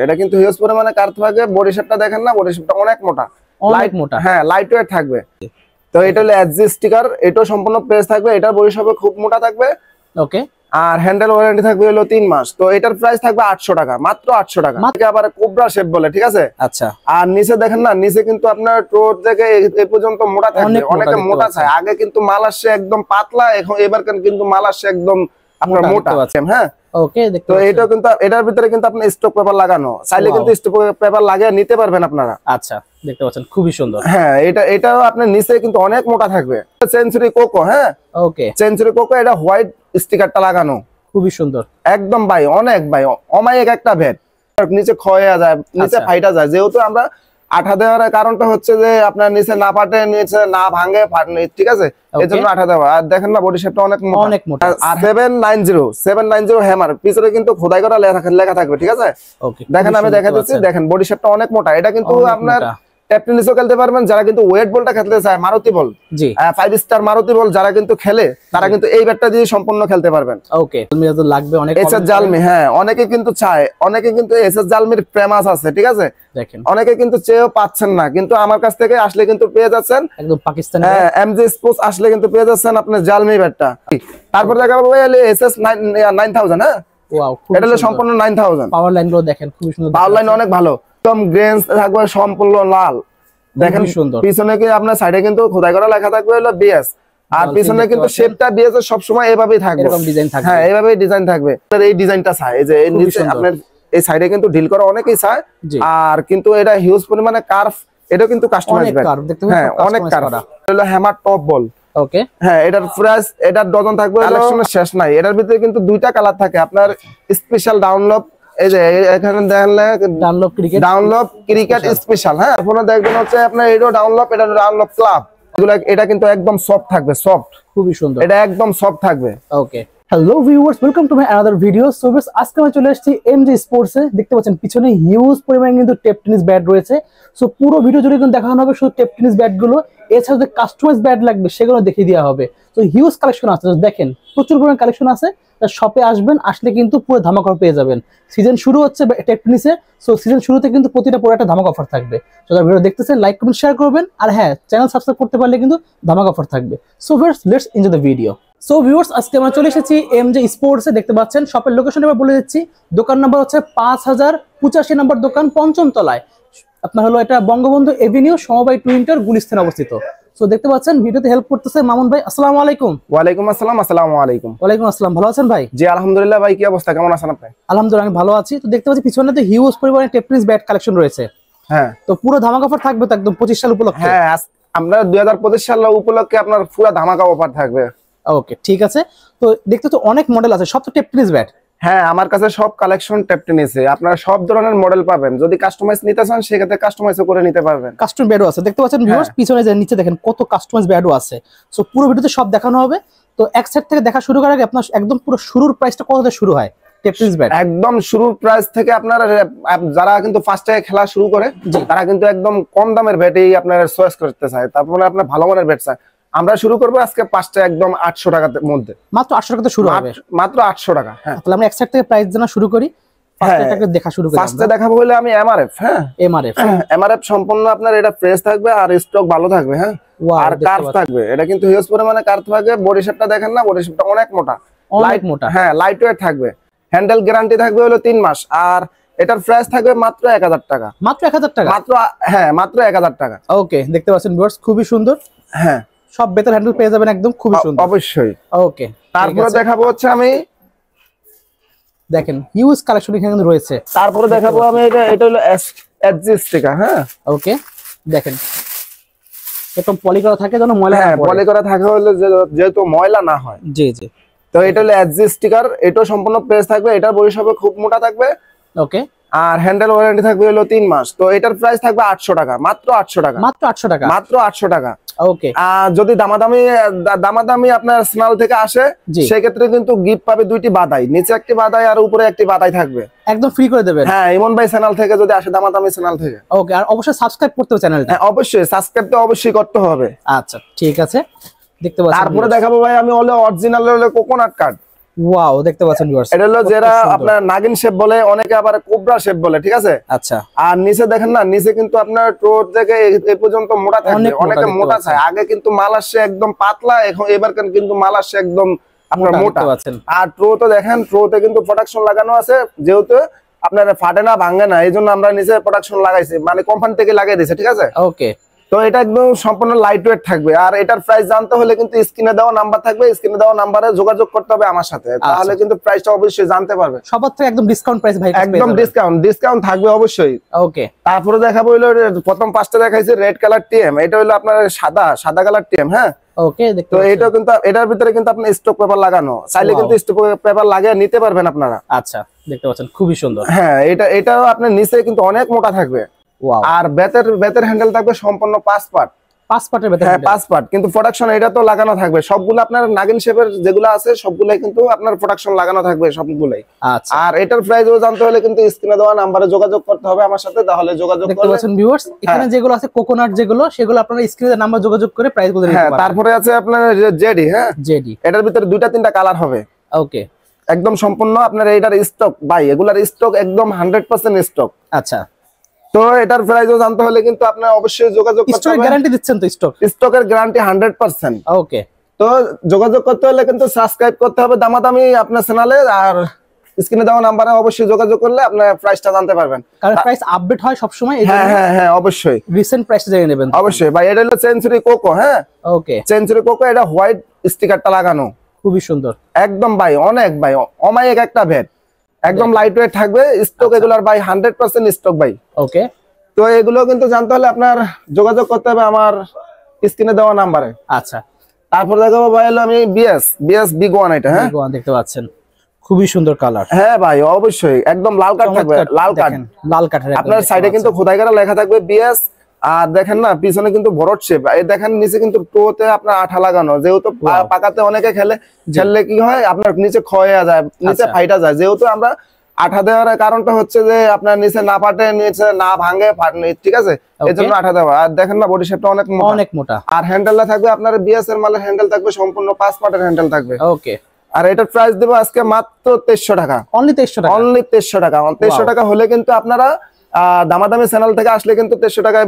এটা কিন্তু হিউজ পরিমাণে কার থাকে। বডি শেপটা দেখেন না, বডি শেপটা অনেক মোটা, অনেক মোটা। হ্যাঁ, লাইট ওয়েট থাকবে। তো এটা হলো এসজি স্টিকার, এটাও সম্পূর্ণ প্রেস থাকবে। এটার বডি শেপ খুব মোটা থাকবে। ওকে। আর হ্যান্ডেল ওয়ারেন্টি থাকবে হলো 3 মাস। তো এটার প্রাইস থাকবে 800 টাকা, মাত্র 800 টাকা। আবার কোবরা শেপ বলে, ঠিক আছে? আচ্ছা। আর নিচে দেখেন না, নিচে কিন্তু আপনার টোর থেকে এই পর্যন্ত মোটা থাকবে, অনেকে মোটা চায়। আগে কিন্তু মাল আসছে একদম পাতলা, এখন এবার কিন্তু মাল আসছে একদম আপনার মোটা। হ্যাঁ, ওকে। তো এটা কিন্তু এটার ভিতরে কিন্তু আপনি স্টক পেপার লাগানো, চাইলে কিন্তু স্টক পেপার লাগিয়ে নিতে পারবেন আপনারা। আচ্ছা, দেখতে পাচ্ছেন খুবই সুন্দর। হ্যাঁ, এটাও আপনার নিচে কিন্তু অনেক মোটা থাকবে। সেঞ্চুরি কোকো, হ্যাঁ, ওকে, সেঞ্চুরি কোকো, এটা হোয়াইট স্টিকারটা লাগানো, খুবই সুন্দর একদম ভাই, অনেক ভাই, অমায়িক একটা ভেট। নিচে ক্ষয়ে যায়, নিচে ফাইটা যায়। যেহেতু আমরা আঠা দেওয়ার কারণটা হচ্ছে যে আপনার নিচে না ফাটে, নিচে না ভাঙে, ঠিক আছে, এই জন্য আঠা দেওয়া। আর দেখেন না, বডি শেপটা অনেক মোটা। আর 790 হ্যামার পিছনে কিন্তু খোদাই করা লেখা থাকবে, ঠিক আছে? দেখেন, আমি দেখা দিচ্ছি, দেখেন বডি শেপটা অনেক মোটা। এটা কিন্তু আপনার ট্যাপ টেনিসও খেলতে পারবেন, যারা কিন্তু ওয়েট বলটা খেলতে চায়, মারুতি বল, জি, 5 স্টার মারুতি বল যারা কিন্তু খেলে, তারা কিন্তু এই ব্যাটটা দিয়ে সম্পূর্ণ খেলতে পারবেন। ওকে, তো লাগবে অনেক এসএস জালমি। হ্যাঁ, অনেকে কিন্তু চায়, অনেকে কিন্তু এসএস জালমির প্রেমাস আছে, ঠিক আছে? দেখেন, অনেকে কিন্তু চেয়েও পাচ্ছেন না, কিন্তু আমার কাছ থেকে আসলে কিন্তু পেয়ে যাচ্ছেন একদম পাকিস্তানি। হ্যাঁ, এমজি স্পোর্টস আসলে কিন্তু পেয়ে যাচ্ছেন আপনি জালমি ব্যাটটা। তারপর দেখাবো এসএস 9000। হ্যাঁ, ওয়াও, এটা হলো সম্পূর্ণ 9000। পাওয়ার লাইনগুলো দেখেন, খুবই সুন্দর। পাওয়ার লাইন অনেক ভালো, একদম গ্রেন্স থাকবে সম্পূর্ণ লাল। দেখেন পিছনে কি আপনার সাইডে কিন্তু খোদাই করা লেখা থাকবে হলো বিএস। আর পিছনে কিন্তু শেপটা বিএস এর সব সময় এভাবেই থাকবে, এরকম ডিজাইন থাকবে। হ্যাঁ, এইভাবেই ডিজাইন থাকবে। এই ডিজাইনটা চাই, এই যে এই নিচে আপনার এই সাইডে কিন্তু ঢিল করা অনেকেই চায়। আর কিন্তু এটা হিউজ পরিমাণে কার্ভ, এটা কিন্তু কাস্টমাইজ কার্ভ দেখতে পাচ্ছেন। হ্যাঁ, অনেক কার্ভ। হলো হ্যামার টপ বল। ওকে। হ্যাঁ, এটার প্রাইস, এটার ডজন থাকবে, কালেকশনের শেষ নাই। এটার ভিতরে কিন্তু দুইটা কালার থাকে আপনার, স্পেশাল ডাউনলোড, এই যে এখানে দেখেন ডাউনলোড ক্রিকেট স্পেশাল। হ্যাঁ, ফোনে দেখবেন হচ্ছে আপনার এটা ডাউনলোড, এটা ডাউনলোড ক্লাব। এগুলো এটা কিন্তু একদম সফট থাকবে, সফট, খুবই সুন্দর। এটা একদম সফট থাকবে। Okay. Hello viewers, welcome to my another video. So আজকে আমি চলে এসেছি এমজি স্পোর্টস এ। দেখতে পাচ্ছেন পিছনে হিউজ পরিমাণে কিন্তু টেপ টেনিস ব্যাট রয়েছে। সো পুরো ভিডিও জুড়ে কিন্তু দেখানো হবে শুধু টেপ টেনিস ব্যাট গুলো। এছাড়া যে কাস্টমাইজ ব্যাট লাগবে সেগুলো দেখিয়ে দেওয়া হবে। তো হিউজ কালেকশন আছে, দেখেন প্রচুর পরিমাণে কালেকশন আছে। শপে আসবেন, আসলে কিন্তু পুরো ধামাকা অফার পেয়ে যাবেন। সিজন শুরু হচ্ছে টেপ টেনিসে, সো সিজন শুরুতে কিন্তু প্রতিটা পুরো একটা ধামাকা অফার থাকবে। তো যারা ভিডিও দেখতেছেন, লাইক কমেন্ট শেয়ার করবেন। আর হ্যাঁ, চ্যানেল সাবস্ক্রাইব করতে পারলে কিন্তু ধামাকা অফার থাকবে। So let's enjoy the video. So viewers, আজকে আমরা চলে এসেছি এমজে স্পোর্টস এ। দেখতে পাচ্ছেন শপের লোকেশন এবার বলে দিচ্ছি। দোকান নাম্বার হচ্ছে 5085 নম্বর দোকান, 5ম তলায়। আপনার হলো এটা বঙ্গবন্ধু এভিনিউ, সমবায় টুইন্টার, গুলিস্তানে অবস্থিত। সো দেখতে পাচ্ছেন ভিডিওতে হেল্প করতেছে মামুন ভাই। আসসালামু আলাইকুম। ওয়ালাইকুম আসসালাম। আসসালামু আলাইকুম। ওয়ালাইকুম আসসালাম। ভালো আছেন ভাই? জি আলহামদুলিল্লাহ। ভাই কি অবস্থা, কেমন আছেন আপনি? আলহামদুলিল্লাহ, আমি ভালো আছি। তো দেখতে পাচ্ছি পিছনে তো হিউজ পরিমাণে টেপ টেনিস ব্যাট কালেকশন রয়েছে। হ্যাঁ, তো পুরো ধামাকা অফার থাকবে তো একদম 25 সাল উপলক্ষে। হ্যাঁ, আমরা 2025 সাল উপলক্ষে আপনার পুরো ধামাকা অফার থাকবে। ওকে, ঠিক আছে। তো দেখতে তো অনেক মডেল আছে, সব তো টেপ টেনিস ব্যাট। হ্যাঁ, আমার কাছে সব কালেকশন টেপ টেনিসে, আপনারা সব ধরনের মডেল পাবেন। যদি কাস্টমাইজ নিতে চান সেক্ষেত্রে কাস্টমাইজও করে নিতে পারবেন। কাস্টম ব্যাডও আছে, দেখতে পাচ্ছেন ভিউয়ার্স পিছনে যে নিচে দেখেন কত কাস্টমাইজ ব্যাডও আছে। সো পুরো ভিডিওতে সব দেখানো হবে। তো এক সাইড থেকে দেখা শুরু করার আগে আপনার একদম পুরো শুরুর প্রাইসটা কত থেকে শুরু হয় টেপ টেনিস ব্যাট? একদম শুরুর প্রাইস থেকে আপনারা যারা কিন্তু ফার্স্ট থেকে খেলা শুরু করে তারা কিন্তু একদম কম দামের ব্যাটই আপনার চয়েস করতে চায়, তারপরে আপনার ভালো মানের ব্যাট চায়। আমরা শুরু করবো আজকে 5টা একদম 800 টাকার মধ্যে, মাত্র 800 টাকাতে শুরু হবে, মাত্র 800 টাকা। হ্যাঁ, তাহলে আমরা এক সাইড থেকে প্রাইস জানা শুরু করি। ফার্স্টে দেখা শুরু করি। ফার্স্টে দেখাবো হলো আমি এমআরএফ। হ্যাঁ, এমআরএফ সম্পূর্ণ আপনার এটা ফ্রেশ থাকবে আর স্টক ভালো থাকবে। হ্যাঁ, আর কার্ভ থাকবে, এটা কিন্তু হিউজ পরিমাণে কার্ভ থাকবে। বডি শেপটা দেখেন না, বডি শেপটা অনেক মোটা, অনেক মোটা। হ্যাঁ, লাইট ওয়েট থাকবে। হ্যান্ডেল গ্যারান্টি থাকবে হলো 3 মাস। আর এটার প্রাইস থাকবে মাত্র 1000 টাকা। মাত্র 1000 টাকা? মাত্র, হ্যাঁ, মাত্র 1000 টাকা। ওকে, দেখতে পাচ্ছেন ভিউয়ার্স খুবই সুন্দর। হ্যাঁ, সব বেতার হ্যান্ডেল পেয়ে যাবেন একদম, খুবই সুন্দর। অবশ্যই। ওকে, তারপরে দেখাবো হচ্ছে আমি, দেখেন হিউজ কালেকশন এখানে রয়েছে। তারপরে দেখাবো আমি এটা হলো এসজি স্টিকার। হ্যাঁ, ওকে, দেখেন একদম পলি করা থাকে যেন ময়লা না পড়ে। পলি করা থাকে হলো যেহেতু ময়লা না হয়। জি জি। তো এটা হলো এসজি স্টিকার, এটাও সম্পূর্ণ প্রেস থাকবে। এটার বডি শেপ খুব মোটা থাকবে। ওকে। আর হ্যান্ডেল ওয়ারেন্টি থাকবে হলো 3 মাস। তো এটার প্রাইস থাকবে 800 টাকা, মাত্র 800 টাকা। মাত্র 800 টাকা? মাত্র 800 টাকা। ওকে। আর যদি দামাদামি আপনার স্নাল থেকে আসে সেক্ষেত্রে কিন্তু গিফট পাবে 2টি বাদাই, নিচে একটি বাদাই আর উপরে একটি বাদাই থাকবে, একদম ফ্রি করে দেবেন। হ্যাঁ, ইমন ভাই চ্যানেল থেকে যদি আসে, দামাদামি চ্যানেল থেকে। ওকে, আর অবশ্যই সাবস্ক্রাইব করতে হবে চ্যানেলটা। হ্যাঁ, অবশ্যই সাবস্ক্রাইব তো অবশ্যই করতে হবে। আচ্ছা, ঠিক আছে। দেখতে পাচ্ছেন তারপরে দেখাবো ভাই আমি অরিজিনাল কোকোনাট কার্ড। ওয়াও, দেখতে পাচ্ছেন ভিউয়ার্স, এটা হলো যারা আপনার নাগিন শেপ বলে, অনেকে আবার কোবরা শেপ বলে, ঠিক আছে। আচ্ছা, আর নিচে দেখেন না, নিচে কিন্তু আপনার টোর থেকে এই পর্যন্ত মোটা থাকবে, অনেকে মোটা চায়। আগে কিন্তু মাল আসছে একদম পাতলা, এখন এবার কিন্তু মাল আসছে একদম আপনার মোটা। আর ট্রো তো দেখেন, ট্রোতে কিন্তু প্রোডাকশন লাগানো আছে, যেহেতু আপনার ফাটে না ভাঙে না, এই জন্য আমরা নিচে প্রোডাকশন লাগাইছি, মানে কোম্পানি থেকে লাগিয়ে দিয়েছে, ঠিক আছে। ওকে, তো এটা একদম সম্পূর্ণ লাইট ওয়েট থাকবে। আর এটার প্রাইস জানতে হলে কিন্তু স্ক্রিনে দেওয়া নাম্বার থাকবে, স্ক্রিনে দেওয়া নাম্বারে যোগাযোগ করতে হবে আমার সাথে, তাহলে কিন্তু প্রাইসটা অবশ্যই জানতে পারবে। সবার থেকে একদম ডিসকাউন্ট প্রাইস ভাই, একদম ডিসকাউন্ট থাকবে অবশ্যই। ওকে, তারপরে দেখাবো হলো প্রথম পাঁচটা দেখাইছে রেড কালার টিএম, এটা হলো আপনার সাদা কালার টিএম। হ্যাঁ, ওকে, তো এটা কিন্তু এটার ভিতরে কিন্তু আপনার স্টক পেপার লাগানো, চাইলে কিন্তু স্টক পেপার লাগিয়ে নিতে পারবেন আপনারা। আচ্ছা, দেখতে পাচ্ছেন খুবই সুন্দর। হ্যাঁ, এটাও আপনার নিচে কিন্তু অনেক মোটা থাকবে। আর বেতের হ্যান্ডেল থাকবে সম্পূর্ণ 5 পার্ট। 5 পার্টের বেতের, হ্যাঁ 5 পার্ট, কিন্তু প্রোডাকশন এটা তো লাগানো থাকবে সবগুলো। আপনার নাগিন শেপের যেগুলো আছে সবগুলাই কিন্তু আপনার প্রোডাকশন লাগানো থাকবে সবগুলাই। আচ্ছা, আর এটার প্রাইসও জানতে হলে কিন্তু স্ক্রিনে দেওয়া নাম্বারে যোগাযোগ করতে হবে আমার সাথে, তাহলে যোগাযোগ করলে। দেখতে পাচ্ছেন ভিউয়ার্স, এখানে যেগুলো আছে কোকোনাট যেগুলো, সেগুলো আপনারা স্ক্রিনে নাম্বার যোগাযোগ করে প্রাইস বলে নিতে পারবেন। তারপরে আছে আপনার জেডি। হ্যাঁ, জেডি, এটার ভিতরে 2-3টা কালার হবে। ওকে, একদম সম্পূর্ণ আপনার এটার স্টক ভাই, এগুলার স্টক একদম 100% স্টক। আচ্ছা, তো এটার প্রাইসও জানতে হলে কিন্তু আপনার অবশ্যই যোগাযোগ করতে হবে। স্টকের গ্যারান্টি দিচ্ছেন তো? স্টকের গ্যারান্টি 100%। ওকে, তো যোগাযোগ করতে হলে কিন্তু সাবস্ক্রাইব করতে হবে দামাদামি আপনার চ্যানেলে, আর স্ক্রিনে দেওয়া নাম্বারে অবশ্যই যোগাযোগ করলে আপনার প্রাইসটা জানতে পারবেন, কারণ প্রাইস আপডেট হয় সব সময়। হ্যাঁ, অবশ্যই রিসেন্ট প্রাইসটা জেনে নেবেন অবশ্যই ভাই। এটা হলো সেঞ্চুরি কোকো। হ্যাঁ, ওকে, সেঞ্চুরি কোকো, এটা হোয়াইট স্টিকারটা লাগানো, খুবই সুন্দর একদম ভাই, অনেক ভাই, অমায়িক একটা ভেট, একদম লাইট ওয়েট থাকবে। স্টক এগুলার ভাই 100% স্টক ভাই। ওকে, তো এগুলো কিন্তু জানতে হলে আপনার যোগাযোগ করতে হবে আমার স্ক্রিনে দেওয়া নাম্বারে। আচ্ছা, তারপর দেখাবো ভাই হলো আমি বিএস বিগ ওয়ান। এটা হ্যাঁ, দেখতে পাচ্ছেন খুবই সুন্দর কালার। হ্যাঁ ভাই, অবশ্যই একদম লাল কাঠ থাকবে, লাল কাঠের আপনার সাইডে কিন্তু খোদাই করা লেখা থাকবে বিএস। আর দেখেন না, পিছনে কিন্তু ভরট শেপ, এই দেখেন নিচে কিন্তু টোতে আপনার আঠা লাগানো, যেহেতু পাকাতে অনেকে খেললে কি হয় আপনার নিচে ক্ষয়ে যায়, নিচে ফাইটা যায়। যেহেতু আমরা আঠা দেওয়ার কারণটা হচ্ছে যে আপনার নিচে না ফাটে, নিচে না ভাঙে, ঠিক আছে, এই জন্য আঠা দেওয়া। আর দেখেন না বডি শেপটা অনেক মোটা। আর হ্যান্ডেলটা থাকবে আপনার বিএস এর মালের হ্যান্ডেল থাকবে, সম্পূর্ণ 5 পার্টের হ্যান্ডেল থাকবে। ওকে, আর এটার প্রাইস দেবো আজকে মাত্র 2300 টাকা। অনলি 2300 টাকা। অনলি 2300 টাকা। 2300 টাকা হলে কিন্তু আপনারা দামাদামি চ্যানেল থেকে আসলে কিন্তু 2300 টাকায়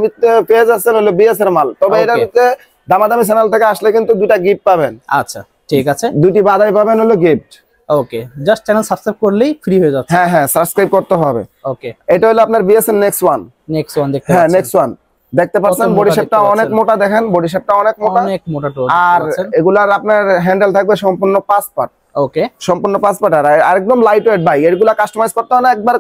পেয়ে যাচ্ছেন হলো বিএস এর মাল। তবে এটার ভিতরে দামাদামি চ্যানেল থেকে আসলে কিন্তু 2টা গিফট পাবেন। আচ্ছা, ঠিক আছে, 2টি বাদাই পাবেন হলো গিফট। ওকে, জাস্ট চ্যানেল সাবস্ক্রাইব করলেই ফ্রি হয়ে যাচ্ছে। হ্যাঁ, সাবস্ক্রাইব করতে হবে। ওকে, এটা হলো আপনার বিএস এর নেক্সট ওয়ান দেখতে পাচ্ছেন। হ্যাঁ, নেক্সট ওয়ান দেখতে পাচ্ছেন, বডি শেপটা অনেক মোটা, দেখেন বডি শেপটা অনেক মোটা। আর এগুলার আপনার হ্যান্ডেল থাকবে সম্পূর্ণ 5 পার্ট। ওকে, সম্পূর্ণ 5 পার্ট। আর একদম লাইট ওয়েট ভাই, এগুলা কাস্টমাইজ করতে হয় না, একবার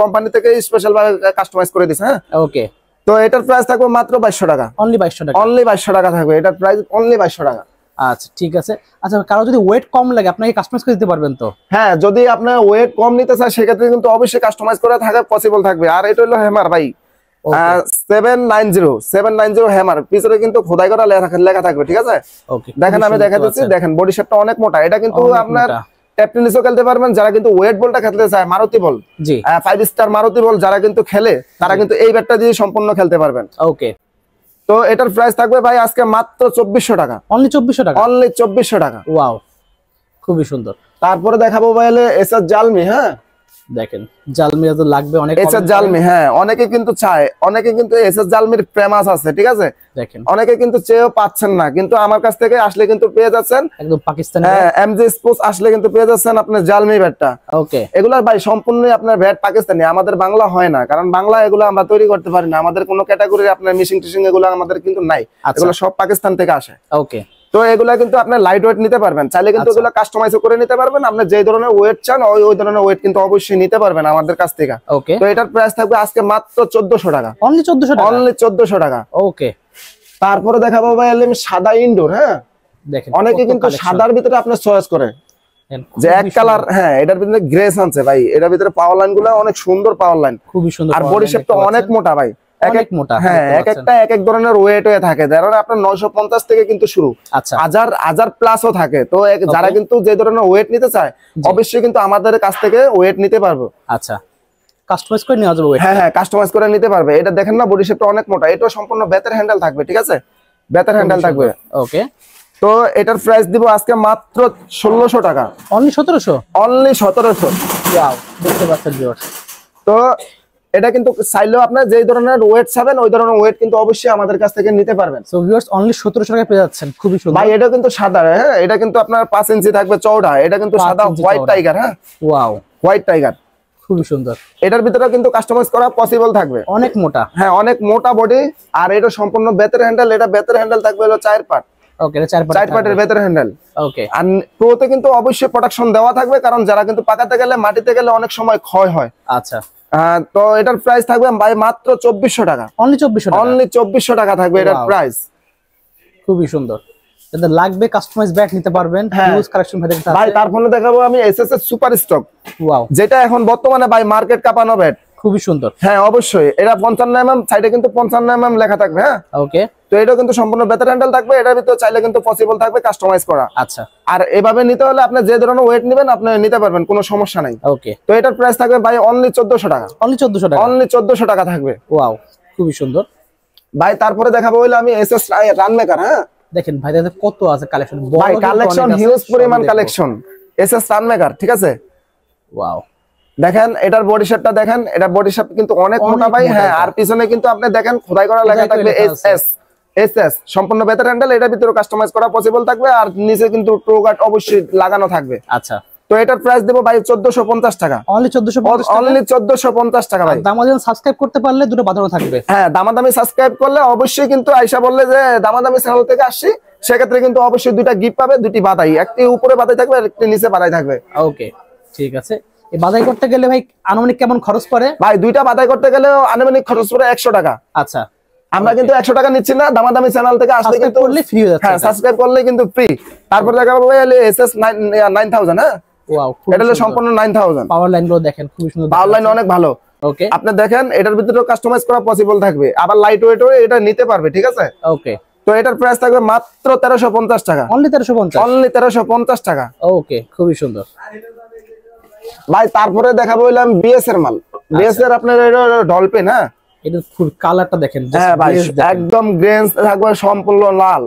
কোম্পানি থেকে স্পেশাল ভাবে কাস্টমাইজ করে দিছে। হ্যাঁ, ওকে। তো এটার প্রাইস থাকবে মাত্র 2200 টাকা। অনলি 2200 টাকা। অনলি 2200 টাকা থাকবে এটার প্রাইস, অনলি 2200 টাকা। আচ্ছা, ঠিক আছে। আচ্ছা, কারো যদি ওয়েট কম লাগে আপনাকে কাস্টমাইজ করে দিতে পারবেন তো? হ্যাঁ, যদি আপনার ওয়েট কম নিতে চায় সেক্ষেত্রে কিন্তু অবশ্যই কাস্টমাইজ করে থাকা পসিবল থাকবে। আর এটা হলো হ্যামার ভাই, 790 হ্যামার, পিছনে কিন্তু খোদাই করা লেখা থাকবে, ঠিক আছে। দেখেন আমি দেখা দিচ্ছি, দেখেন বডি শেপটা অনেক মোটা। এটা কিন্তু আপনার ট্যাপটেনিসও খেলতে পারবেন, যারা কিন্তু ওয়েট বলটা খেলতে চায়, মারুতি বল, 5 স্টার মারুতি বল যারা কিন্তু খেলে, তারা কিন্তু এই ব্যাটটা দিয়ে সম্পূর্ণ খেলতে পারবেন। ওকে, তো এটার প্রাইস থাকবে ভাই আজকে মাত্র 2400 টাকা। অনলি 2400 টাকা। অনলি 2400 টাকা। ওয়াও, খুবই সুন্দর। তারপরে দেখাবো ভাই এসআর জালমি। হ্যাঁ, দেখেন জালমি তো লাগবে অনেক। এসআর জালমি, হ্যাঁ, অনেকে কিন্তু চায়, অনেকে কিন্তু এসআর জালমির প্রেমাস আছে, ঠিক আছে। দেখেন অনেকে কিন্তু চেয়েও পাচ্ছেন না, কিন্তু আমার কাছ থেকে আসলে কিন্তু পেয়ে যাচ্ছেন একদম পাকিস্তানি। হ্যাঁ, এমজি স্পোর্টস আসলে কিন্তু পেয়ে যাচ্ছেন আপনার জালমি ব্যাটটা। ওকে, এগুলার ভাই সম্পূর্ণই আপনার ব্যাট পাকিস্তানি, আমাদের বাংলা হয় না, কারণ বাংলা এগুলো আমরা তৈরি করতে পারি না। আমাদের কোনো ক্যাটাগরির আপনার মিশিং টিশিং এগুলো আমাদের কিন্তু নাই, এগুলো সব পাকিস্তান থেকে আসে। ওকে, তো এগুলা কিন্তু আপনি লাইট ওয়েট নিতে পারবেন, চাইলে কিন্তু এগুলো কাস্টমাইজ করে নিতে পারবেন। আপনি যে ধরনের ওয়েট চান ওই ধরনের ওয়েট কিন্তু অবশ্যই নিতে পারবেন আমাদের কাছ থেকে। ওকে, তো এটার প্রাইস থাকবে আজকে মাত্র 1400 টাকা। অনলি 1400 টাকা। অনলি 1400 টাকা। ওকে, তারপরে দেখাবো ভাই আমি সাদা ইনডোর। হ্যাঁ, দেখেন অনেকে কিন্তু সাদার ভিতরে আপনি চয়েস করে যে এক কালার। হ্যাঁ, এটার ভিতরে গ্রেস আছে ভাই, এটার ভিতরে পাওয়ার লাইন গুলো অনেক সুন্দর পাওয়ার লাইন, খুবই সুন্দর। আর বডি শেপটা অনেক মোটা ভাই, এক মোটা। হ্যাঁ, একটা এক ধরনের ওয়েট হয়ে থাকে, ধরেন আপনার 950 থেকে কিন্তু শুরু, 1000 প্লাসও থাকে। তো যারা কিন্তু যে ধরনের ওয়েট নিতে চায় অবশ্যই কিন্তু আমাদের কাছ থেকে ওয়েট নিতে পারবে। আচ্ছা, কাস্টমাইজ করে নেওয়া যাবে। হ্যাঁ, কাস্টমাইজ করে নিতে পারবে। এটা দেখেন না বডি শেপটা অনেক মোটা, এটা সম্পূর্ণ বেতের হ্যান্ডেল থাকবে, ঠিক আছে, বেতের হ্যান্ডেল থাকবে। ওকে, তো এটার প্রাইস দিব আজকে মাত্র 1600 টাকা। অনলি 1700? অনলি 1700। ওয়াও, দেখতে পাচ্ছেন ভিউয়ার্স। তো এটা কিন্তু চাইলেও আপনার যেই ধরনের ওয়েট চাবেন ওই ধরনের ওয়েট কিন্তু অবশ্যই আমাদের কাছ থেকে নিতে পারবেন। সো ভিউয়ার্স অনলি 1700 টাকায় পেয়ে যাচ্ছেন, খুবই সুন্দর ভাই। এটা কিন্তু সাদা, হ্যাঁ এটা কিন্তু আপনার 5 ইঞ্চি থাকবে চওড়া, এটা কিন্তু সাদা হোয়াইট টাইগার। হ্যাঁ ওয়াও, হোয়াইট টাইগার খুবই সুন্দর। এটার ভিতরে কিন্তু কাস্টমাইজ করা পসিবল থাকবে। অনেক মোটা, হ্যাঁ অনেক মোটা বডি। আর এটা সম্পূর্ণ বেতের হ্যান্ডেল, এটা বেতের হ্যান্ডেল থাকবে হলো 4 পার্ট। ওকে, এটা 4 পার্টের বেতের হ্যান্ডেল। ওকে। আর প্রোতে কিন্তু অবশ্যই প্রোটেকশন দেওয়া থাকবে, কারণ যারা কিন্তু পাকাতে গেলে মাটিতে গেলে অনেক সময় ক্ষয় হয়। আচ্ছা। তো এটার প্রাইস থাকবে ভাই মাত্র 2400 টাকা। অনলি 2400 টাকা? অনলি 2400 টাকা থাকবে এটার প্রাইস। খুবই সুন্দর। এটা লাগবে কাস্টমাইজ ব্যাট নিতে পারবেন, হিউজ কালেকশন ভাই। তারপরে দেখাবো আমি এসএস এর সুপার স্টক। ওয়াও, যেটা এখন বর্তমানে ভাই মার্কেট কাঁপানো ব্যাট। খুবই সুন্দর। হ্যাঁ অবশ্যই। এটা 55 সাইডে কিন্তু 55 লেখা থাকবে। হ্যাঁ ওকে। তো এটা কিন্তু সম্পূর্ণ বেতের হ্যান্ডেল থাকবে, এটার ভিতরে চাইলে কিন্তু পসিবল থাকবে কাস্টমাইজ করা। আচ্ছা। আর এভাবে নিতে হলে আপনি যে ধরনের ওয়েট নেবেন আপনি নিতে পারবেন, কোনো সমস্যা নাই। ওকে। তো এটার প্রাইস থাকবে ভাই অনলি 1400 টাকা। অনলি 1400 টাকা? অনলি 1400 টাকা থাকবে। ওয়াও, খুবই সুন্দর ভাই। তারপরে দেখাবো হইলো আমি এসএস রানমেকার। হ্যাঁ দেখেন ভাই, দেখেন কত আছে কালেকশন। ভাই কালেকশন হিউজ পরিমাণ কালেকশন এসএস রানমেকার, ঠিক আছে। ওয়াও, দেখেন এটার বডি শেপটা দেখেন, এটা বডি শেপ কিন্তু অনেক মোটা ভাই। হ্যাঁ আর পিছনে কিন্তু আপনি দেখেন খোদাই করা লেখা থাকবে এসএস। এসএস সম্পূর্ণ বেতের হ্যান্ডেল, এটার ভিতরে কাস্টমাইজ করা পসিবল থাকবে। আর নিচে কিন্তু টো গার্ড অবশ্যই লাগানো থাকবে। আচ্ছা। তো এটার প্রাইস দেব ভাই 1450 টাকা। অনলি 1450 টাকা? অনলি 1450 টাকা ভাই। দামাদামি সাবস্ক্রাইব করতে পারলে দুটো বাজারও থাকবে। হ্যাঁ দামাদামি সাবস্ক্রাইব করলে অবশ্যই কিন্তু আয়শা বললে যে দামাদামি চ্যানেল থেকে আসছি, সেক্ষেত্রে কিন্তু অবশ্যই দুইটা গিফট পাবে, দুটি বাদাই, একটি উপরে বাদাই থাকবে আর একটি নিচে বাদাই থাকবে। ওকে ঠিক আছে। এই বাদাই করতে গেলে ভাই আনুমানিক কেমন খরচ পড়ে? ভাই দুইটা বাদাই করতে গেলে আনুমানিক খরচ পড়ে 100 টাকা। আচ্ছা। আমরা কিন্তু 100 টাকা নিচ্ছি না, দামাদামি চ্যানেল থেকে আসলে কিন্তু ফ্রি হয়ে যাচ্ছে। হ্যাঁ সাবস্ক্রাইব করলে কিন্তু ফ্রি। তারপর দেখাবো ভাই এসএস 9000। হ্যাঁ ওয়াও, এটা হলো সম্পূর্ণ 9000। পাওয়ার লাইনগুলো দেখেন খুব সুন্দর, পাওয়ার লাইন অনেক ভালো। ওকে। আপনি দেখেন এটার ভিতরে কাস্টমাইজ করা পসিবল থাকবে, আবার লাইট ওয়েটও এটা নিতে পারবে, ঠিক আছে। ওকে। তো এটার প্রাইস থাকবে মাত্র 1350 টাকা। অনলি 1350? অনলি 1350 টাকা। ওকে, খুবই সুন্দর ভাই। তারপরে দেখাবো হইলাম বিএস এর মাল। বিএস এর আপনার ডলফিন। হ্যাঁ এটা ফুল কালারটা দেখেন। হ্যাঁ ভাই একদম গ্রেন্স থাকবে সম্পূর্ণ লাল।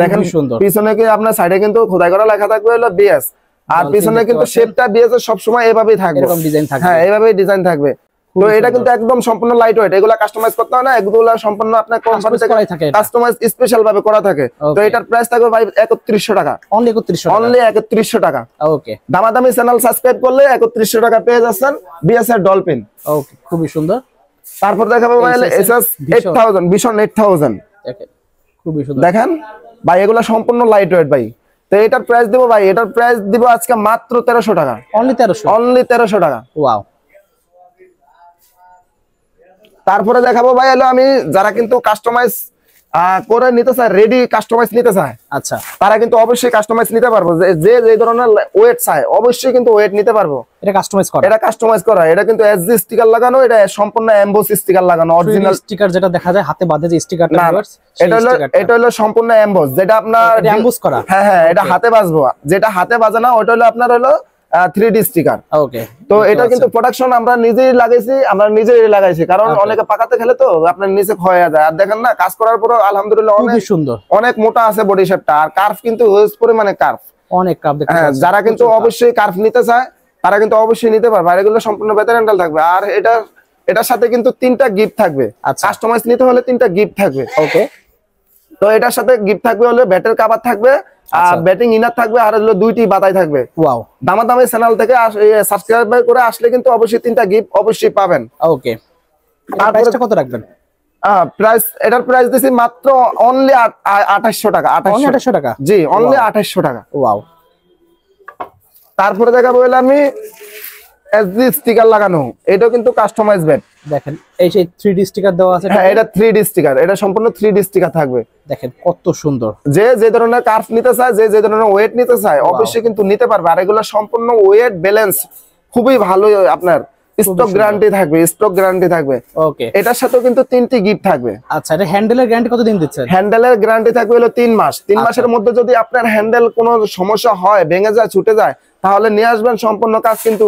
দেখেন সুন্দর। পিছনে কি আপনার সাইডে কিন্তু খোদাই করা লেখা থাকবে হলো বিএস। আর পিছনে কিন্তু শেপটা বিএস এর সব সময় এভাবেই থাকবে, এরকম ডিজাইন থাকবে। হ্যাঁ এইভাবেই ডিজাইন থাকবে। তো এটা কিন্তু একদম সম্পূর্ণ লাইট ওয়েট, এগুলা কাস্টমাইজ করতে হয় না, এগুলা সম্পূর্ণ আপনার কোম্পানি থেকে কাস্টমাইজ স্পেশাল ভাবে করা থাকে। তো এটার প্রাইস থাকবে ভাই 3100 টাকা। অনলি 3100 টাকা? অনলি 3100 টাকা। ওকে। দামাদামি চ্যানেল সাবস্ক্রাইব করলে 3100 টাকা পেয়ে যাচ্ছেন বিএস এর ডলফিন। ওকে, খুবই সুন্দর। তারপর দেখাবো ভাই এসএস 8000 ভিশন 8000। দেখেন খুবই সুন্দর। দেখেন ভাই এগুলা সম্পূর্ণ লাইট ওয়েট ভাই। তো এটার প্রাইস দিব ভাই, এটার প্রাইস দিব আজকে মাত্র 1300 টাকা। অনলি 1300? অনলি 1300 টাকা। ওয়াও। তারপরে দেখাবো ভাই হলো আমি যারা কিন্তু কাস্টমাইজ করে নিতে চায়, রেডি কাস্টমাইজ নিতে চায়, আচ্ছা, তারা কিন্তু অবশ্যই কাস্টমাইজ নিতে পারবো। যে যে ধরনের ওয়েট চায় অবশ্যই কিন্তু ওয়েট নিতে পারবো। এটা কাস্টমাইজ করা? এটা কাস্টমাইজ করা। এটা কিন্তু এসজি স্টিকার লাগানো, এটা সম্পূর্ণ এমবোস স্টিকার লাগানো, অরিজিনাল স্টিকার যেটা দেখা যায় হাতে বাঁধে যে স্টিকারটা। এটা হলো সম্পূর্ণ এমবোস, যেটা আপনার এমবোস করা। হ্যাঁ হ্যাঁ এটা হাতে বাজবো, যেটা হাতে বাজে না ওটা হলো আপনার হলো 3D স্টিকার। ওকে। তো এটা কিন্তু প্রোডাকশন আমরা নিজেই লাগাইছি, কারণ অনেকে পাকাতে খেলে তো আপনার নিচে ক্ষয় হয়ে যায়। আর দেখেন না কাজ করার পর আলহামদুলিল্লাহ অনেক সুন্দর, অনেক মোটা আছে বডি শেপটা। আর কার্ভ কিন্তু হিউজ পরিমাণে কার্ভ, অনেক কার্ভ দেখতে পাচ্ছেন। যারা কিন্তু অবশ্যই কার্ভ নিতে চায় তারা কিন্তু অবশ্যই নিতে পারবে। আর এগুলো সম্পূর্ণ বেতার হ্যান্ডেল থাকবে। আর এটার সাথে কিন্তু 3টা গিফট থাকবে। কাস্টমাইজ নিতে হলে 3টা গিফট থাকবে। ওকে। তো এটার সাথে গিফট থাকবে হলো ব্যাটের কভার থাকবে, আর ব্যাটিং ইনার থাকবে, আর হলো 2টি বাতাই থাকবে। ওয়াও। দামাদামি চ্যানেল থেকে সাবস্ক্রাইব করে আসলে কিন্তু অবশ্যই 3টা গিফট অবশ্যই পাবেন। ওকে। প্রাইসটা কত রাখবেন? প্রাইস এটার প্রাইস দিছি মাত্র অনলি 2800 টাকা। 2800 টাকা? জি অনলি 2800 টাকা। ওয়াও। তারপরে দেখাবো হলো আমি এসডি স্টিকার লাগানো, এটাও কিন্তু কাস্টমাইজ ব্যাট। দেখেন এই সেই 3D স্টিকার দেওয়া আছে। হ্যাঁ এটা 3D স্টিকার, এটা সম্পূর্ণ 3D স্টিকার থাকবে। দেখেন কত সুন্দর। যে যে ধরনের কার্ভ নিতে চায়, যে যে ধরনের ওয়েট নিতে চায় অবশ্যই কিন্তু নিতে পারবে। আর এগুলো সম্পূর্ণ ওয়েট ব্যালেন্স খুবই ভালো। আপনার স্টক গ্যারান্টি থাকবে, স্টক গ্যারান্টি থাকবে। ওকে। এটার সাথেও কিন্তু 3টি গিফট থাকবে। আচ্ছা, এটা হ্যান্ডেলের গ্যারান্টি কতদিন দিচ্ছেন? হ্যান্ডেলের গ্যারান্টি থাকবে হলো 3 মাস। 3 মাসের মধ্যে যদি আপনার হ্যান্ডেল কোনো সমস্যা হয়, ভেঙে যায়, ছুটে যায়, তাহলে নিয়ে আসবেন, সম্পূর্ণ কাজ কিন্তু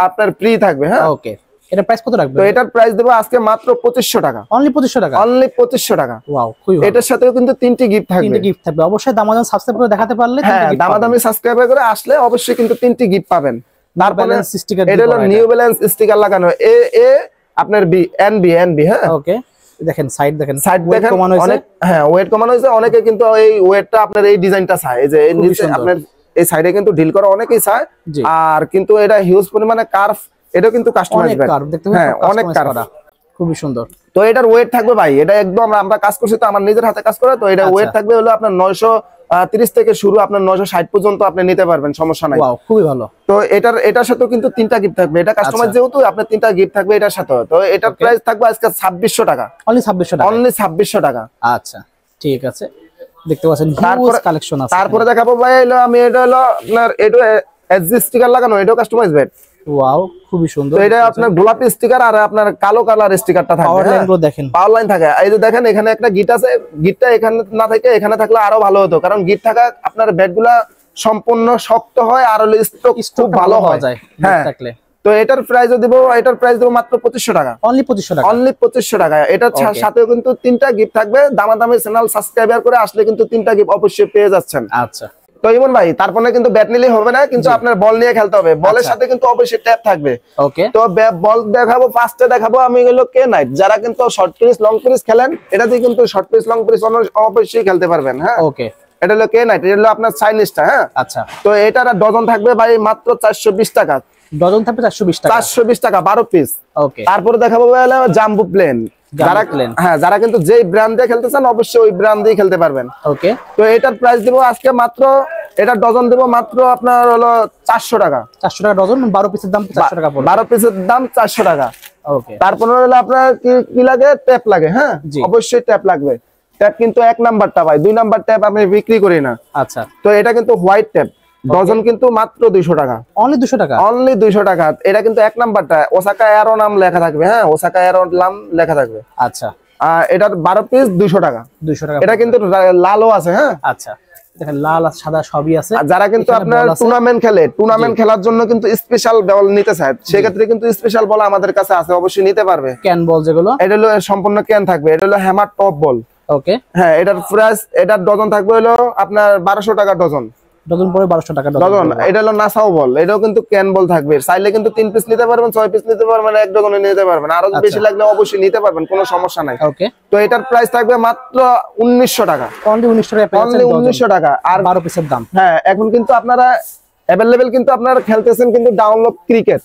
আপনার ফ্রি থাকবে। হ্যাঁ ওকে। এটা প্রাইস কত রাখবেন? তো এটার প্রাইস দেব আজকে মাত্র 2500 টাকা। অনলি 2500 টাকা। অনলি 2500 টাকা। ওয়াও, খুবই ভালো। এটার সাথেও কিন্তু 3টি গিফট থাকবে। 3টি গিফট থাকবে। অবশ্যই দামাদামি সাবস্ক্রাইব করে দেখাতে পারলে 3টি হ্যাঁ, গিফট দামাদামি সাবস্ক্রাইব করে আসলে অবশ্যই কিন্তু 3টি গিফট পাবেন। তারপরে স্টিকার, এটা হলো নিউ ব্যালেন্স স্টিকার লাগানো, এ এ আপনার বি এনবি এনবি। হ্যাঁ, ওকে, দেখেন সাইড দেখেন, সাইড দেখেন অনেক, হ্যাঁ ওয়েট কমানো হয়েছে। অনেকে কিন্তু এই ওয়েটটা আপনার এই ডিজাইনটা চায়, এই যে এর নিচে আপনার এই সাইডে কিন্তু ডিল করা অনেকেই চায়। আর কিন্তু এটা হিউজ পরিমাণে কার্ভ, এটা কিন্তু কাস্টমাইজ কার্ভ দেখতে পাচ্ছেন। হ্যাঁ, অনেক কার্ভ, খুবই সুন্দর। তো এটার ওয়েট থাকবে ভাই, এটা একদম আমরা কাজ করছি তো, আমার নিজের হাতে কাজ করে। তো এটা ওয়েট থাকবে হলো আপনার 930 থেকে শুরু, আপনার 960 পর্যন্ত আপনি নিতে পারবেন, সমস্যা নাই। ওয়াও, খুবই ভালো। তো এটার সাথেও কিন্তু 3টা গিফট থাকবে। এটা কাস্টমার যেহেতু আপনার 3টা গিফট থাকবে এটার সাথে। তো এটার প্রাইস থাকবে আজকে 2600 টাকা। অনলি 2600 টাকা। অনলি 2600 টাকা। আচ্ছা, ঠিক আছে, দেখতে পাচ্ছেন হিউজ কালেকশন আছে। তারপরে দেখাবো ভাই, হলো আমি এটা হলো আপনার এটা এসজি স্টিকার লাগানো, এটাও কাস্টমাইজ বেড। ওয়াও, খুবই সুন্দর। তো এটা আপনার গোলাপি স্টিকার আর আপনার কালো কালার স্টিকারটা থাকবে। পাওয়ার লাইনগুলো দেখেন, পাওয়ার লাইন থাকে। এই যে দেখেন এখানে একটা গিট আছে, গিটটা এখানে না থাকে এখানে থাকলে আরো ভালো হতো, কারণ গিট থাকা আপনার বেডগুলা সম্পূর্ণ শক্ত হয় আর হলো স্ট্রোক খুব ভালো হয়। হ্যাঁ, তো এটার প্রাইসও দেব, এটার প্রাইস দেব মাত্র 2500 টাকা। অনলি 2500 টাকা। অনলি 2500 টাকা। এটার সাথেও কিন্তু 3টা গিফট থাকবে। দামাদামি চ্যানেল সাবস্ক্রাইবার করে আসলে কিন্তু 3টা গিফট অবশ্যই পেয়ে যাচ্ছেন। আচ্ছা, তো ইমন ভাই, তারপরে কিন্তু ব্যাট নিলেই হবে না, কিন্তু আপনার বল নিয়ে খেলতে হবে। বলের সাথে কিন্তু অবশ্যই ট্যাপ থাকবে। ওকে, তো বল দেখাবো, ফার্স্টে দেখাবো আমি হলো কে নাইট। যারা কিন্তু শর্ট পিস লং পিস খেলেন, এটা দিয়ে কিন্তু শর্ট পিস লং পিস অবশ্যই খেলতে পারবেন। হ্যাঁ, ওকে, এটা হলো কে নাইট, এটা হলো আপনার চাইনিজটা। হ্যাঁ, আচ্ছা। তো এটার ডজন থাকবে ভাই মাত্র 420 টাকা। ডজন থাকবে 420 টাকা। 420 টাকা 12 পিস। ওকে, তারপরে দেখাবো হলো জাম্বো প্লেন। যারা কিন্তু যেই ব্র্যান্ড দিয়ে খেলতে চান অবশ্যই ওই ব্র্যান্ড দিয়ে খেলতে পারবেন। ওকে, তো এটার প্রাইস দিব আজকে মাত্র, এটার ডজন দেব মাত্র আপনার হলো 400 টাকা। 400 টাকা ডজন, 12 পিসের দাম 400 টাকা পড়বে। 12 পিসের দাম 400 টাকা। ওকে, তারপরে হলো আপনার কি লাগে, ট্যাপ লাগে। হ্যাঁ, অবশ্যই ট্যাপ লাগবে। ট্যাপ কিন্তু 1 নাম্বারটা ভাই, 2 নাম্বার ট্যাপ আমি বিক্রি করি না। আচ্ছা, তো এটা কিন্তু হোয়াইট ট্যাপ, ডজন কিন্তু মাত্র 200 টাকা। অনলি 200 টাকা। অনলি 200 টাকা। এটা কিন্তু 1 নাম্বারটা ওসাকা এরো নাম লেখা থাকবে। হ্যাঁ, ওসাকা এরো নাম লেখা থাকবে। আচ্ছা, এটার 12 পিস 200 টাকা। 200 টাকা। এটা কিন্তু লালও আছে। হ্যাঁ, আচ্ছা, দেখেন লাল আর সাদা সবই আছে। যারা কিন্তু আপনার টুর্নামেন্ট খেলে, টুর্নামেন্ট খেলার জন্য কিন্তু স্পেশাল বল নিতে চায়, সেক্ষেত্রে কিন্তু স্পেশাল বল আমাদের কাছে আছে, অবশ্যই নিতে পারবে। ক্যান বল যেগুলো, এটা হলো সম্পূর্ণ ক্যান থাকবে। এটা হলো হ্যামার টপ বল। ওকে, হ্যাঁ, এটার প্রাইস, এটার ডজন থাকবে হলো আপনার 1200 টাকা ডজন। ডজন পরে 1200 টাকা ডজন। এটা হলো নাসাও বল, এটাও কিন্তু ক্যান বল থাকবে। চাইলে কিন্তু 3 পিস নিতে পারবেন, 6 পিস নিতে পারবেন, 1 ডজনে নিতে পারবেন। আরো বেশি লাগলে অবশ্যই নিতে পারবেন, কোনো সমস্যা নাই। ওকে, তো এটার প্রাইস থাকবে মাত্র 1900 টাকা। অনলি 1900 টাকা। অনলি 1900 টাকা আর 12 পিসের দাম। হ্যাঁ, এখন কিন্তু আপনারা अवेलेबल কিন্তু আপনারা খেলতেছেন কিন্তু ডাউনলোড ক্রিকেট।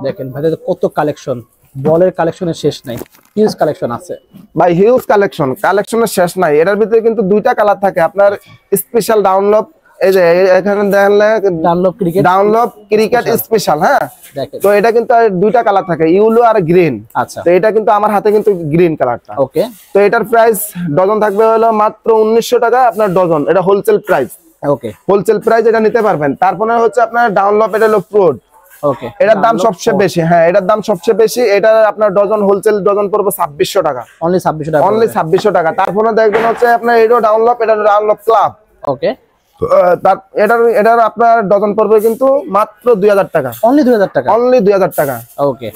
দেখেন ভাই কত কালেকশন, বলের কালেকশনের শেষ নাই, হিউজ কালেকশন আছে ভাই, হিউজ কালেকশনের শেষ নাই। এটার ভিতরে কিন্তু 2টা কালার থাকে আপনার, স্পেশাল ডাউনলোড, এই যে এখানে দেখেন ডাউনলোড ক্রিকেট স্পেশাল। হ্যাঁ, তো এটা কিন্তু 2টা কালার থাকে, ইয়েলো আর গ্রিন। আচ্ছা, তো এটা কিন্তু আমার হাতে কিন্তু গ্রিন কালারটা। ওকে, তো এটার প্রাইস ডজন থাকবে হলো মাত্র 1900 টাকা আপনার ডজন। এটা হোলসেল প্রাইস। ওকে, হোলসেল প্রাইস এটা নিতে পারবেন। তারপরে হচ্ছে আপনার ডাউনলোড, এটা হলো প্রোড। ওকে, এটার দাম সবচেয়ে বেশি। হ্যাঁ, এটার দাম সবচেয়ে বেশি। এটা আপনার ডজন হোলসেল ডজন পড়বে 2600 টাকা। অনলি 2600 টাকা। অনলি 2600 টাকা। তারপরে দেখবেন হচ্ছে আপনার এটা ডাউনলোড, এটা ডাউনলোড ক্লাব। ওকে, এটার আপনার ডজন পড়বে কিন্তু মাত্র 2000 টাকা। অনলি 2000 টাকা। অনলি 2000 টাকা। ওকে,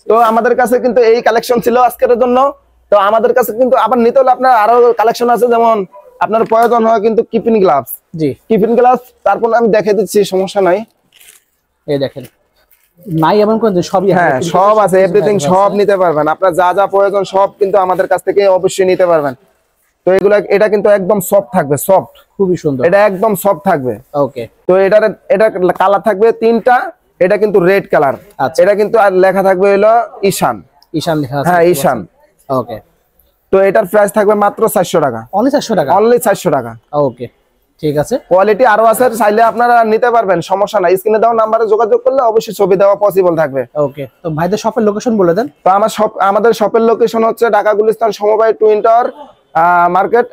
তো আমাদের কাছে কিন্তু এই কালেকশন ছিল আজকের জন্য। তো আমাদের কাছে কিন্তু আবার নিতে হলে আপনার আরো কালেকশন আছে, যেমন আপনার প্রয়োজন হয় কিন্তু কিপিং গ্লাভস। জি, কিপিং গ্লাভস তারপর আমি দেখিয়ে দিচ্ছি, সমস্যা নাই। এই দেখেন নাই এমন কোন সবই আছে। হ্যাঁ, সব আছে, এভরিথিং সব নিতে পারবেন। আপনার যা যা প্রয়োজন সব কিন্তু আমাদের কাছ থেকে অবশ্যই নিতে পারবেন। তো এটা কিন্তু একদম সফট থাকবে, সফট, খুবই সুন্দর। এটা একদম সফট থাকবে। ওকে, তো এটা কালার থাকবে 3টা। এটা কিন্তু রেড কালার। এটা কিন্তু আর লেখা থাকবে হলো ঈশান। ঈশান লেখা আছে। হ্যাঁ, ঈশান। ওকে, তো এটার প্রাইস থাকবে মাত্র 400 টাকা। অনলি 400 টাকা। অনলি 400 টাকা। ওকে, ঠিক আছে। কোয়ালিটি আরো আছে, চাইলে আপনারা নিতে পারবেন, সমস্যা নাই। স্ক্রিনে দেওয়া নম্বরে যোগাযোগ করলে অবশ্যই ছবি দেওয়া পসিবল থাকবে। ওকে, তো ভাইদের শপের লোকেশন বলে দেন। তো আমাদের শপের লোকেশন হচ্ছে ঢাকা গুলিস্তান সমবায় টুইন টাওয়ার মার্কেট।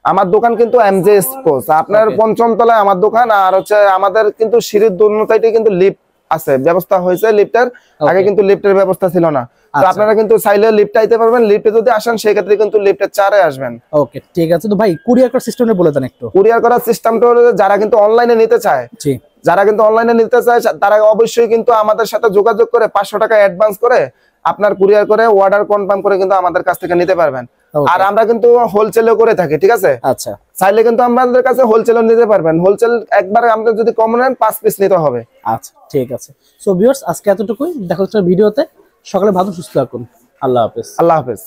আমার দোকান কিন্তু এমজে স্পোর্টস, আপনার 5ম তলায় আমার দোকান। আর হচ্ছে আমাদের কিন্তু সিঁড়ির দুর্নতাইতে কিন্তু লিফট আছে, ব্যবস্থা হয়েছে লিফটের। আগে কিন্তু লিফটের ব্যবস্থা ছিল না। তো আপনারা কিন্তু চাইলে লিফট আইতে পারবেন, লিফটে যদি আসেন সেই ক্ষেত্রে কিন্তু লিফটের 4 এ আসবেন। ওকে ঠিক আছে। তো ভাই কুরিয়ার করার সিস্টেমটা বলে দেন একটু। কুরিয়ার করার সিস্টেমটা হলো যারা কিন্তু অনলাইনে নিতে চায়, জি, যারা কিন্তু অনলাইনে নিতে চায় তারা অবশ্যই কিন্তু আমাদের সাথে যোগাযোগ করে 500 টাকা অ্যাডভান্স করে আপনার কুরিয়ার করে অর্ডার কনফার্ম করে কিন্তু আমাদের কাছ থেকে নিতে পারবেন। আর আমরা কিন্তু হোলসেলও করে থাকি, ঠিক আছে? আচ্ছা, চাইলে কিন্তু আমাদের কাছে হোলসেলও নিতে পারবেন। হোলসেল একবার আমরা যদি কম নেন 5 পিস নিতে হবে। আচ্ছা ঠিক আছে। সো ভিউয়ার্স আজকে এতটুকুই, দেখা হচ্ছে ভিডিওতে। সকালে ভালো সুস্থ থাকুন। আল্লাহ হাফেজ। আল্লাহ হাফেজ।